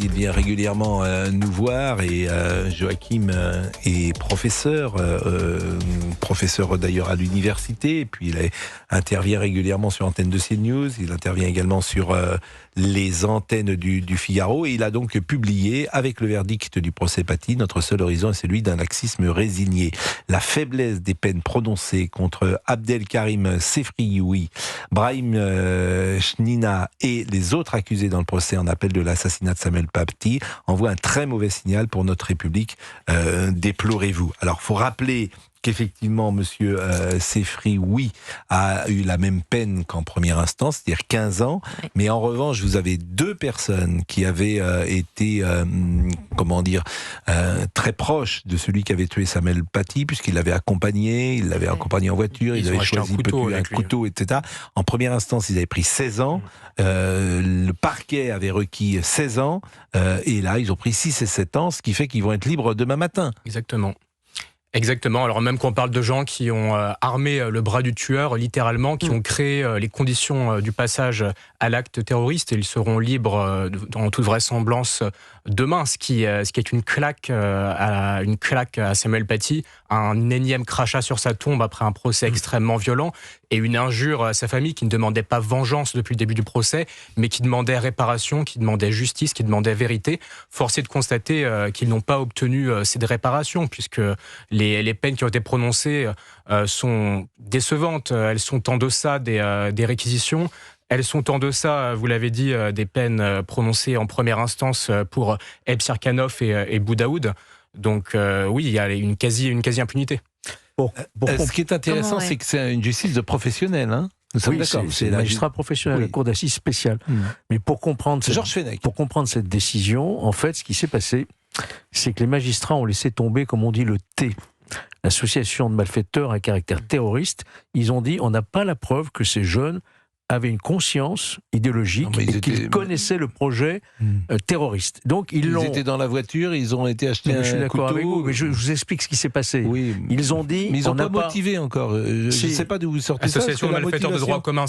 il vient régulièrement nous voir et Joachim est professeur d'ailleurs à l'université, et puis intervient régulièrement sur l'antenne de CNews, il intervient également sur les antennes du Figaro, et il a donc publié, avec le verdict du procès Paty, notre seul horizon est celui d'un laxisme résigné. La faiblesse des peines prononcées contre Abdelkarim Sefrioui, Brahim Chnina et les autres accusés dans le procès en appel de l'assassinat de Samuel Paty envoie un très mauvais signal pour notre République. Déplorez-vous. Alors, il faut rappeler qu'effectivement, monsieur Sefrioui a eu la même peine qu'en première instance, c'est-à-dire 15 ans. Oui. Mais en revanche, vous avez deux personnes qui avaient été, très proches de celui qui avait tué Samuel Paty, puisqu'il l'avait accompagné, accompagné en voiture, il avait choisi un couteau, etc. En première instance, ils avaient pris 16 ans. Le parquet avait requis 16 ans. Et là, ils ont pris 6 et 7 ans, ce qui fait qu'ils vont être libres demain matin. Exactement. Alors même qu'on parle de gens qui ont armé le bras du tueur, littéralement, qui ont créé les conditions du passage à l'acte terroriste, et ils seront libres dans toute vraisemblance demain, ce qui est une claque à Samuel Paty, un énième crachat sur sa tombe après un procès extrêmement violent, et une injure à sa famille qui ne demandait pas vengeance depuis le début du procès, mais qui demandait réparation, qui demandait justice, qui demandait vérité. Force est de constater qu'ils n'ont pas obtenu ces réparations, puisque les peines qui ont été prononcées sont décevantes. Elles sont en deçà des réquisitions. Elles sont en deçà, vous l'avez dit, des peines prononcées en première instance pour Ebs Cirkanov et Boudaoud. Donc oui, il y a une quasi-impunité. Ce qui est intéressant, c'est que c'est une justice de professionnels, hein. Nous sommes d'accord. C'est un magistrat professionnel, la cour d'assises spéciale. Mais pour comprendre cette décision, en fait, ce qui s'est passé, c'est que les magistrats ont laissé tomber, comme on dit, le T. L'association de malfaiteurs à caractère terroriste. Ils ont dit, on n'a pas la preuve que ces jeunes avaient une conscience idéologique et qu'ils connaissaient le projet terroriste. Donc ils étaient dans la voiture, ils ont été acheter un couteau. Je suis d'accord avec vous, mais je vous explique ce qui s'est passé. Oui, ils ont dit... Mais ils n'ont pas motivé encore. Je ne sais pas d'où vous sortez ça. Association de malfaiteurs de droit commun,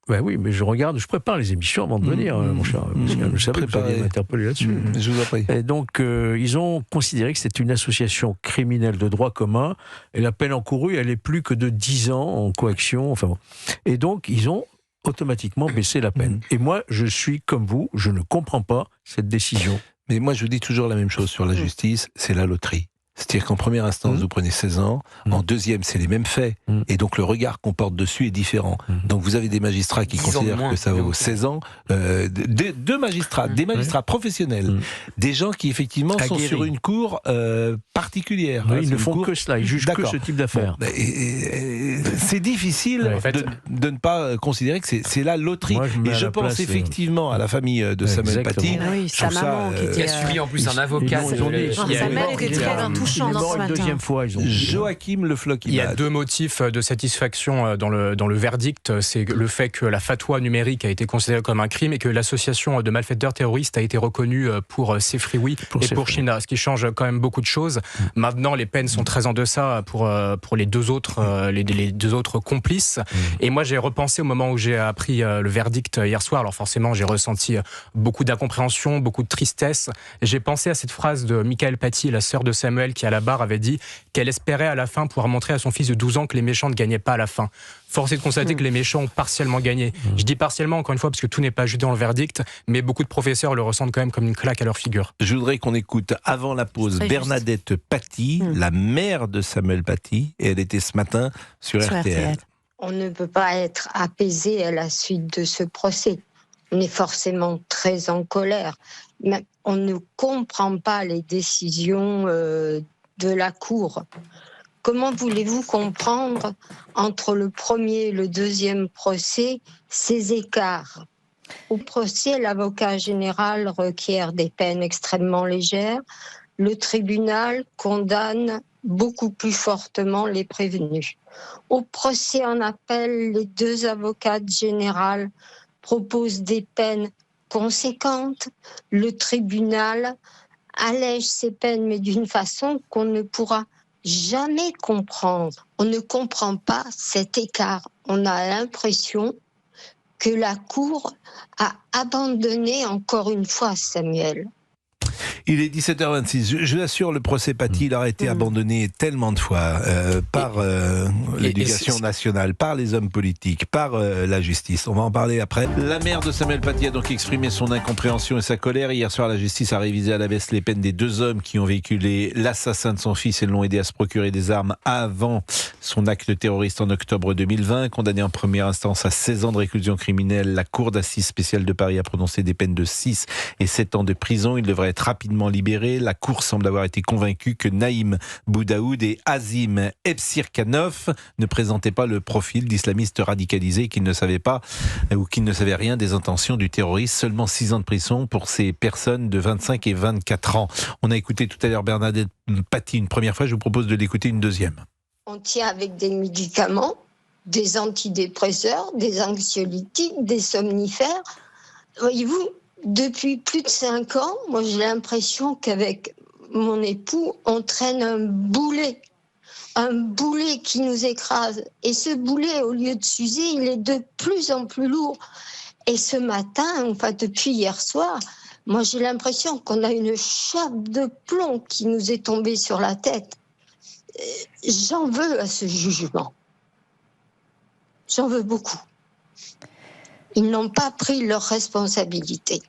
Ben oui, mais je prépare les émissions avant de venir, mon cher. Je savais que vous alliez m'interpeller là-dessus. Je vous en prie. Et donc, ils ont considéré que c'était une association criminelle de droit commun, et la peine encourue, elle est plus que de 10 ans en coaction. Enfin bon. Et donc, ils ont automatiquement baissé la peine. Et moi, je suis comme vous, je ne comprends pas cette décision. Mais moi, je vous dis toujours la même chose sur la justice, c'est la loterie. C'est-à-dire qu'en première instance, vous prenez 16 ans, en deuxième, c'est les mêmes faits, et donc le regard qu'on porte dessus est différent. Donc vous avez des magistrats qui considèrent que ça vaut 16 ans, deux magistrats, des magistrats professionnels, des gens qui effectivement sont sur une cour particulière. Ils ne font que cela, ils jugent que ce type d'affaires. C'est difficile de ne pas considérer que c'est la loterie. Et je pense effectivement à la famille de Samuel Paty. Sa maman qui a suivi en plus un avocat. Sa mère était très touchant dans ce matin. Deuxième fois, Joachim Le Floch. Il y a deux motifs de satisfaction dans le verdict. C'est le fait que la fatwa numérique a été considérée comme un crime et que l'association de malfaiteurs terroristes a été reconnue pour Sefrioui et pour Chnina, ce qui change quand même beaucoup de choses. Maintenant, les peines sont très en deçà pour les deux autres, les deux autres complices. Et moi, j'ai repensé au moment où j'ai appris le verdict hier soir. Alors forcément, j'ai ressenti beaucoup d'incompréhension, beaucoup de tristesse. J'ai pensé à cette phrase de Michael Paty, la sœur de Samuel, qui à la barre avait dit qu'elle espérait à la fin pouvoir montrer à son fils de 12 ans que les méchants ne gagnaient pas à la fin. Force est de constater que les méchants ont partiellement gagné. Je dis partiellement, encore une fois, parce que tout n'est pas jugé dans le verdict, mais beaucoup de professeurs le ressentent quand même comme une claque à leur figure. Je voudrais qu'on écoute, avant la pause, Bernadette Paty, la mère de Samuel Paty, et elle était ce matin sur RTL. On ne peut pas être apaisé à la suite de ce procès. On est forcément très en colère. Mais on ne comprend pas les décisions de la Cour. Comment voulez-vous comprendre entre le premier et le deuxième procès ces écarts ? Au procès, l'avocat général requiert des peines extrêmement légères. Le tribunal condamne beaucoup plus fortement les prévenus. Au procès en appel, les deux avocats généraux proposent des peines conséquentes. Le tribunal allège ces peines, mais d'une façon qu'on ne pourra jamais comprendre. On ne comprend pas cet écart. On a l'impression que la Cour a abandonné encore une fois Samuel. Il est 17h26. Je l'assure, le procès Paty, il a été abandonné tellement de fois par l'éducation nationale, par les hommes politiques, par la justice. On va en parler après. La mère de Samuel Paty a donc exprimé son incompréhension et sa colère. Hier soir, la justice a révisé à la baisse les peines des 2 hommes qui ont véhiculé l'assassin de son fils et l'ont aidé à se procurer des armes avant son acte terroriste en octobre 2020. Condamné en première instance à 16 ans de réclusion criminelle, la Cour d'assises spéciale de Paris a prononcé des peines de 6 et 7 ans de prison. Il devrait être rapidement libéré. La Cour semble avoir été convaincue que Naïm Boudaoud et Azim Ebsirkanov ne présentaient pas le profil d'islamistes radicalisés, qu'ils ne savaient pas ou qu'ils ne savaient rien des intentions du terroriste. Seulement 6 ans de prison pour ces personnes de 25 et 24 ans. On a écouté tout à l'heure Bernadette Paty une première fois, je vous propose de l'écouter une deuxième. On tient avec des médicaments, des antidépresseurs, des anxiolytiques, des somnifères. Voyez-vous, depuis plus de 5 ans, moi j'ai l'impression qu'avec mon époux, on traîne un boulet qui nous écrase. Et ce boulet, au lieu de s'user, il est de plus en plus lourd. Et ce matin, enfin depuis hier soir, moi j'ai l'impression qu'on a une chape de plomb qui nous est tombée sur la tête. J'en veux à ce jugement. J'en veux beaucoup. Ils n'ont pas pris leurs responsabilités.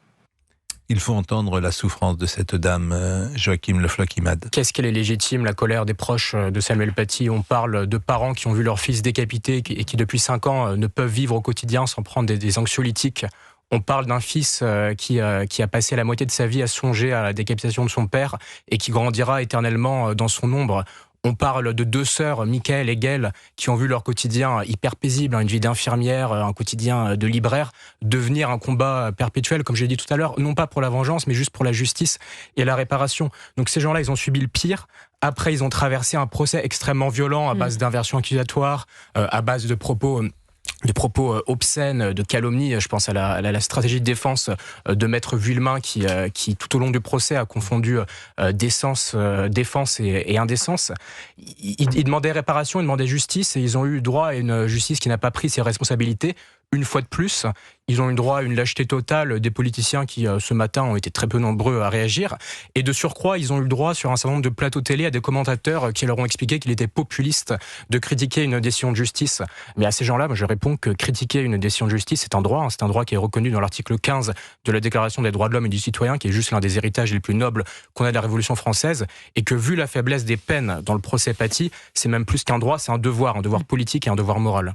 Il faut entendre la souffrance de cette dame, Joachim Le Floch-Imad. Qu'est-ce qu'elle est légitime, la colère des proches de Samuel Paty? On parle de parents qui ont vu leur fils décapité et qui depuis 5 ans ne peuvent vivre au quotidien sans prendre des anxiolytiques. On parle d'un fils qui a passé la moitié de sa vie à songer à la décapitation de son père et qui grandira éternellement dans son ombre. On parle de 2 sœurs, Michael et Gail, qui ont vu leur quotidien hyper paisible, une vie d'infirmière, un quotidien de libraire, devenir un combat perpétuel, comme j'ai dit tout à l'heure, non pas pour la vengeance, mais juste pour la justice et la réparation. Donc ces gens-là, ils ont subi le pire. Après, ils ont traversé un procès extrêmement violent à base d'inversion accusatoire, à base de propos obscènes, de calomnie. Je pense à la stratégie de défense de Maître Vuillemin qui tout au long du procès a confondu défense et indécence. Ils demandaient réparation, ils demandaient justice et ils ont eu droit à une justice qui n'a pas pris ses responsabilités. Une fois de plus, ils ont eu droit à une lâcheté totale des politiciens qui, ce matin, ont été très peu nombreux à réagir. Et de surcroît, ils ont eu le droit, sur un certain nombre de plateaux télé, à des commentateurs qui leur ont expliqué qu'il était populiste de critiquer une décision de justice. Mais à ces gens-là, moi, je réponds que critiquer une décision de justice, c'est un droit. C'est un droit qui est reconnu dans l'article 15 de la Déclaration des droits de l'homme et du citoyen, qui est juste l'un des héritages les plus nobles qu'on a de la Révolution française. Et que, vu la faiblesse des peines dans le procès Paty, c'est même plus qu'un droit, c'est un devoir politique et un devoir moral.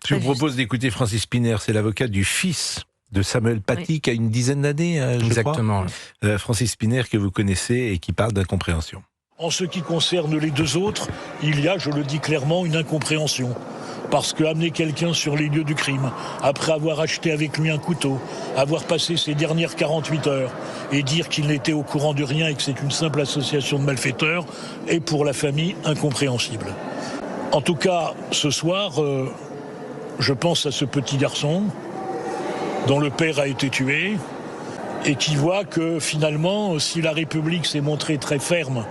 Je vous propose d'écouter Francis Spinner, c'est l'avocat du fils de Samuel Paty, qui a une dizaine d'années, Exactement. Crois. Francis Spinner, que vous connaissez et qui parle d'incompréhension. En ce qui concerne les 2 autres, il y a, je le dis clairement, une incompréhension. Parce qu'amener quelqu'un sur les lieux du crime, après avoir acheté avec lui un couteau, avoir passé ses dernières 48 heures et dire qu'il n'était au courant de rien et que c'est une simple association de malfaiteurs, est pour la famille incompréhensible. En tout cas, ce soir, je pense à ce petit garçon dont le père a été tué et qui voit que finalement, si la République s'est montrée très ferme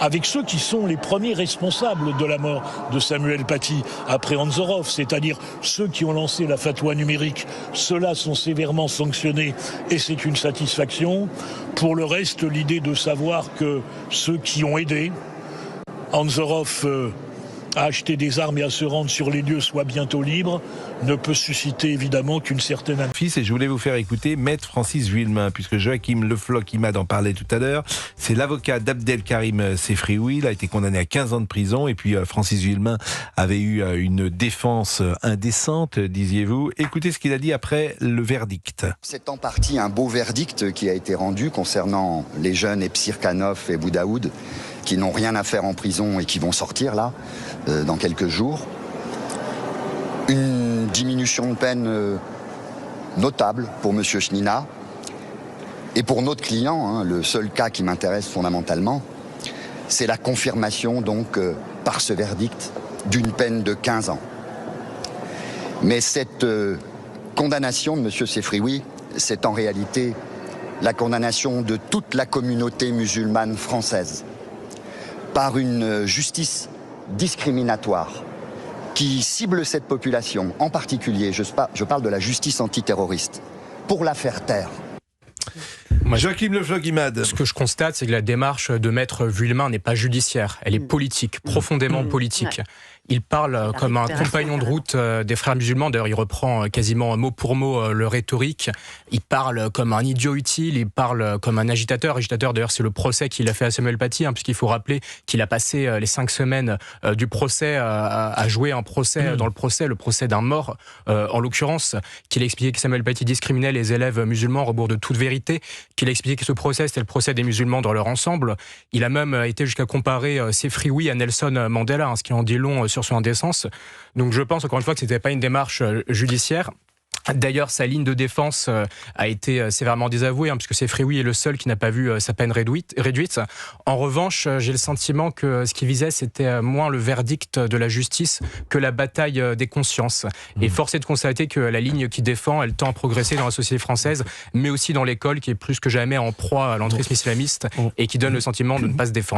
avec ceux qui sont les premiers responsables de la mort de Samuel Paty après Anzorov, c'est-à-dire ceux qui ont lancé la fatwa numérique, ceux-là sont sévèrement sanctionnés et c'est une satisfaction. Pour le reste, l'idée de savoir que ceux qui ont aidé Anzorov à acheter des armes et à se rendre sur les lieux soient bientôt libres, ne peut susciter évidemment qu'une certaine... Et je voulais vous faire écouter Maître Francis Vuillemin, puisque Joachim Le Floch-Imad en parlait tout à l'heure. C'est l'avocat d'Abdelkarim Sefrioui. Il a été condamné à 15 ans de prison. Et puis Francis Vuillemin avait eu une défense indécente, disiez-vous. Écoutez ce qu'il a dit après le verdict. C'est en partie un beau verdict qui a été rendu concernant les jeunes Ebsirkanov et Boudaoud, qui n'ont rien à faire en prison et qui vont sortir là, dans quelques jours. Une diminution de peine notable pour M. Chnina. Et pour notre client, le seul cas qui m'intéresse fondamentalement, c'est la confirmation donc par ce verdict d'une peine de 15 ans. Mais cette condamnation de M. Sefrioui, c'est en réalité la condamnation de toute la communauté musulmane française par une justice discriminatoire qui cible cette population, en particulier, je parle de la justice antiterroriste, pour la faire taire. Joachim Le Floch-Guimard. Ce que je constate, c'est que la démarche de Maître Vuillemin n'est pas judiciaire, elle est politique, profondément politique. Il parle comme un compagnon de route des frères musulmans. D'ailleurs, il reprend quasiment mot pour mot le rhétorique. Il parle comme un idiot utile, il parle comme un agitateur. D'ailleurs, c'est le procès qu'il a fait à Samuel Paty, puisqu'il faut rappeler qu'il a passé les 5 semaines du procès à jouer un procès dans le procès d'un mort, en l'occurrence, qu'il a expliqué que Samuel Paty discriminait les élèves musulmans au rebours de toute vérité, qu'il a expliqué que ce procès, c'était le procès des musulmans dans leur ensemble. Il a même été jusqu'à comparer ses free-oui à Nelson Mandela, ce qui en dit long sur son indécence. Donc je pense encore une fois que c'était pas une démarche judiciaire. D'ailleurs, sa ligne de défense a été sévèrement désavouée, puisque c'est Free-oui est le seul qui n'a pas vu sa peine réduite. En revanche, j'ai le sentiment que ce qui visait, c'était moins le verdict de la justice que la bataille des consciences. Et force est de constater que la ligne qu'il défend, elle tend à progresser dans la société française, mais aussi dans l'école, qui est plus que jamais en proie à l'entrisme islamiste et qui donne le sentiment de ne pas se défendre.